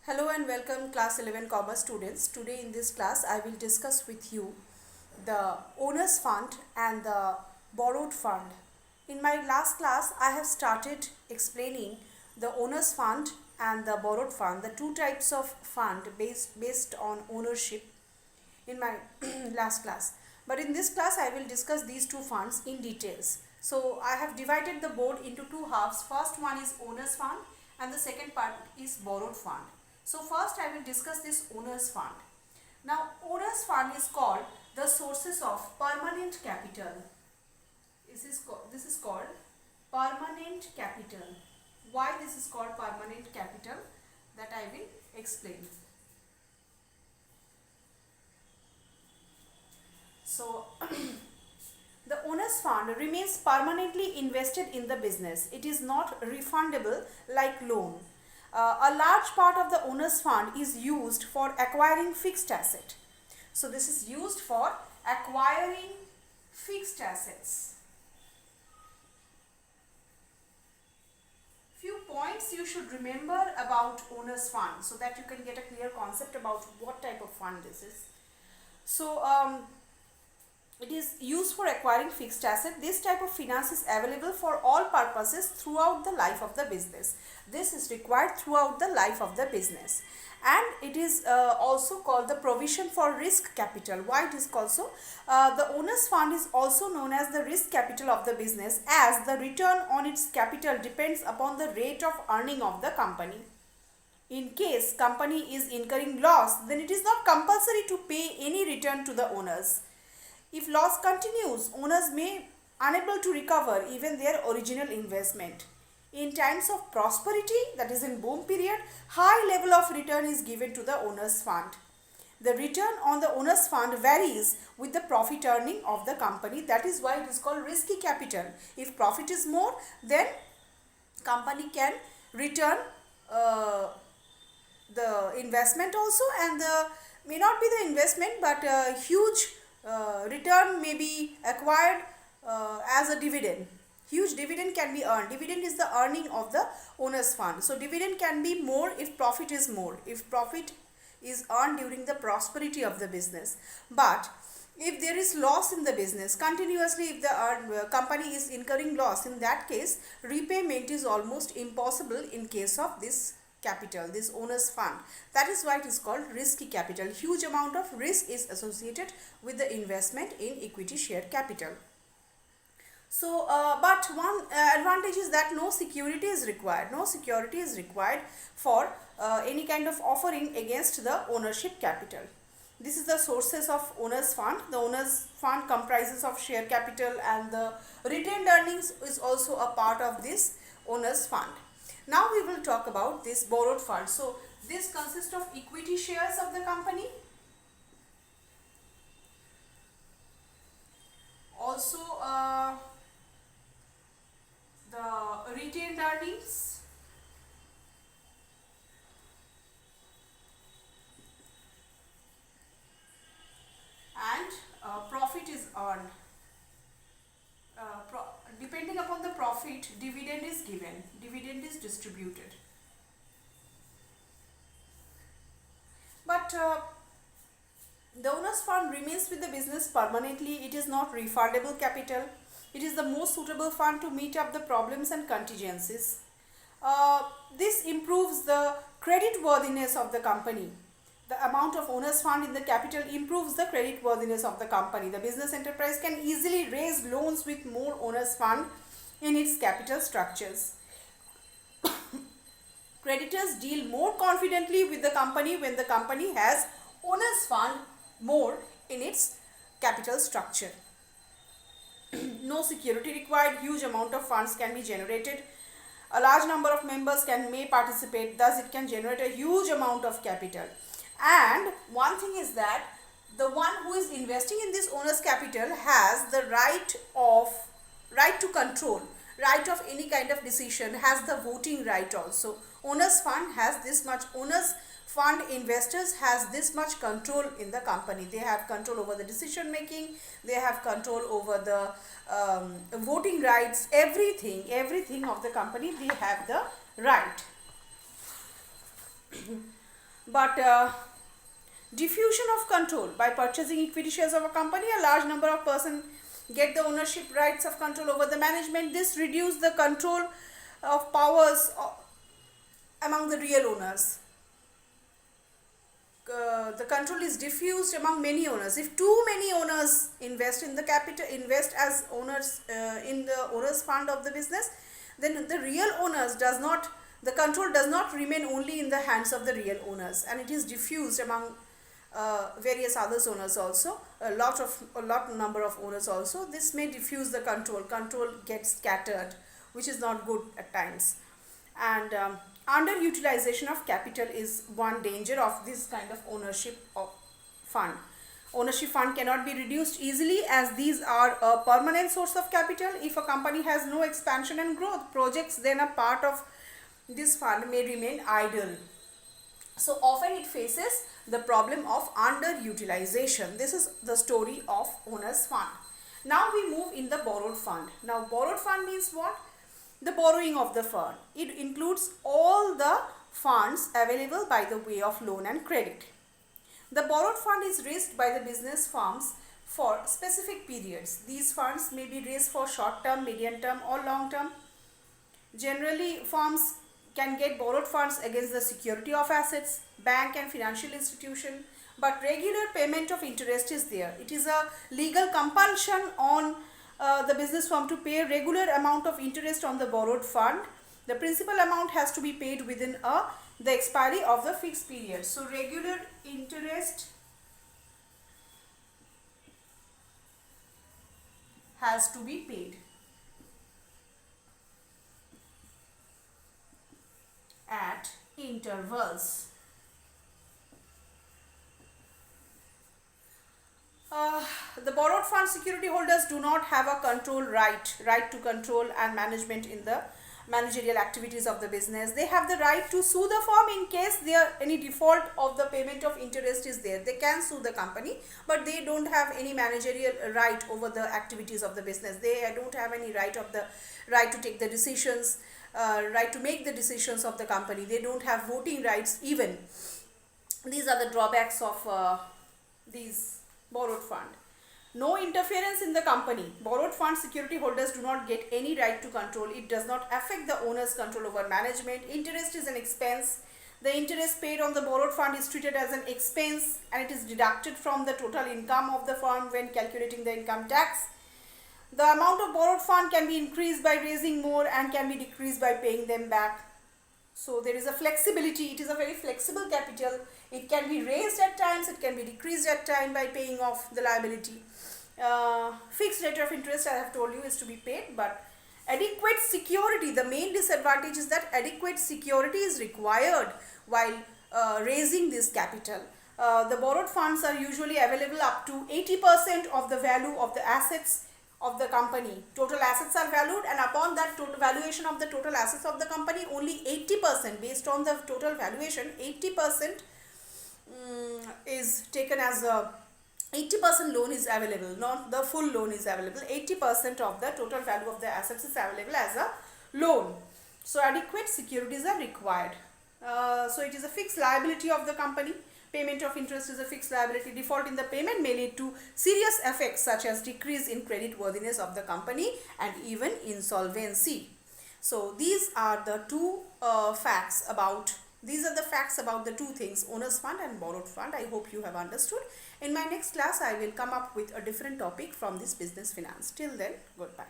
Hello and welcome class 11 commerce students. Today in this class I will discuss with you the owner's fund and the borrowed fund. In my last class I have started explaining the owner's fund and the borrowed fund, the two types of fund based on ownership in my last class. But in this class I will discuss these two funds in details. So I have divided the board into two halves. First one is owner's fund and the second part is borrowed fund. So first I will discuss this owner's fund. Now owner's fund is called the sources of permanent capital. This is called permanent capital. Why this is called permanent capital, that I will explain. So the owner's fund remains permanently invested in the business. It is not refundable like loan. A large part of the owner's fund is used for acquiring fixed asset. So this is used for acquiring fixed assets. Few points you should remember about owner's fund so that you can get a clear concept about what type of fund this is. So it is used for acquiring fixed asset. This type of finance is available for all purposes throughout the life of the business. This is required throughout the life of the business. And it is also called the provision for risk capital. Why it is called so? The owner's fund is also known as the risk capital of the business, as the return on its capital depends upon the rate of earning of the company. In case company is incurring loss, then it is not compulsory to pay any return to the owners. If loss continues, owners may unable to recover even their original investment. In times of prosperity, that is in boom period, high level of return is given to the owner's fund. The return on the owner's fund varies with the profit earning of the company. That is why it is called risky capital. If profit is more, then company can return the investment also, and may not be the investment but huge return may be acquired as a dividend. Huge dividend can be earned. Dividend is the earning of the owner's fund. So dividend can be more if profit is more, if profit is earned during the prosperity of the business. But if there is loss in the business continuously, if the company is incurring loss, in that case repayment is almost impossible in case of this capital, this owner's fund. That is why it is called risky capital. Huge amount of risk is associated with the investment in equity share capital. So but one advantage is that no security is required. No security is required for any kind of offering against the ownership capital. This is the sources of owner's fund. The owner's fund comprises of share capital, and the retained earnings is also a part of this owner's fund. Now we will talk about this borrowed fund. So this consists of equity shares of the company, also the retained earnings, and profit is earned. Depending upon the profit, dividend is given, dividend is distributed. But the owner's fund remains with the business permanently. It is not refundable capital. It is the most suitable fund to meet up the problems and contingencies. This improves the credit worthiness of the company. The amount of owner's fund in the capital improves the credit worthiness of the company. The business enterprise can easily raise loans with more owner's fund in its capital structures. Creditors deal more confidently with the company when the company has owner's fund more in its capital structure. No security required. Huge amount of funds can be generated. A large number of members may participate. Thus it can generate a huge amount of capital. And one thing is that the one who is investing in this owner's capital has the right to control, right of any kind of decision, has the voting right also. Owner's fund has this much, owner's fund investors has this much control in the company. They have control over the decision making, they have control over the voting rights, everything of the company, they have the right. But diffusion of control. By purchasing equity shares of a company, a large number of persons get the ownership rights of control over the management. This reduces the control of powers among the real owners. The control is diffused among many owners. If too many owners invest in the capital, invest as owners in the owners fund of the business, then the real owners does not, the control does not remain only in the hands of the real owners, and it is diffused among various others owners also, a lot number of owners also. This may diffuse the control gets scattered, which is not good at times. And underutilization of capital is one danger of this kind of ownership of fund. Ownership fund cannot be reduced easily, as these are a permanent source of capital. If a company has no expansion and growth projects, then a part of this fund may remain idle. So often it faces the problem of underutilization. This is the story of owner's fund. Now we move in the borrowed fund. Now borrowed fund means what? The borrowing of the fund. It includes all the funds available by the way of loan and credit. The borrowed fund is raised by the business firms for specific periods. These funds may be raised for short term, medium term or long term. Generally, firms can get borrowed funds against the security of assets, bank and financial institution, but regular payment of interest is there. It is a legal compulsion on the business firm to pay a regular amount of interest on the borrowed fund. The principal amount has to be paid within the expiry of the fixed period. So regular interest has to be paid at intervals. The borrowed fund security holders do not have a control right to control and management in the managerial activities of the business. They have the right to sue the firm in case there any default of the payment of interest is there. They can sue the company, but they don't have any managerial right over the activities of the business. They don't have any right to take the decisions, right to make the decisions of the company. They don't have voting rights even. These are the drawbacks of these borrowed fund. No interference in the company. Borrowed fund security holders do not get any right to control. It does not affect the owner's control over management. Interest is an expense. The interest paid on the borrowed fund is treated as an expense, and it is deducted from the total income of the firm when calculating the income tax. The amount of borrowed fund can be increased by raising more and can be decreased by paying them back. So there is a flexibility. It is a very flexible capital. It can be raised at times, it can be decreased at time by paying off the liability. Fixed rate of interest, I have told you, is to be paid, but adequate security, the main disadvantage is that adequate security is required while raising this capital. The borrowed funds are usually available up to 80% of the value of the assets of the company. Total assets are valued, and upon that total valuation of the total assets of the company, only 80%, based on the total valuation, 80% is taken as a 80% loan is available, not the full loan is available. 80% of the total value of the assets is available as a loan. So adequate securities are required. So it is a fixed liability of the company. Payment of interest is a fixed liability. Default in the payment may lead to serious effects such as decrease in credit worthiness of the company and even insolvency. So these are the two facts about the two things, owner's fund and borrowed fund. I hope you have understood. In my next class, I will come up with a different topic from this business finance. Till then, goodbye.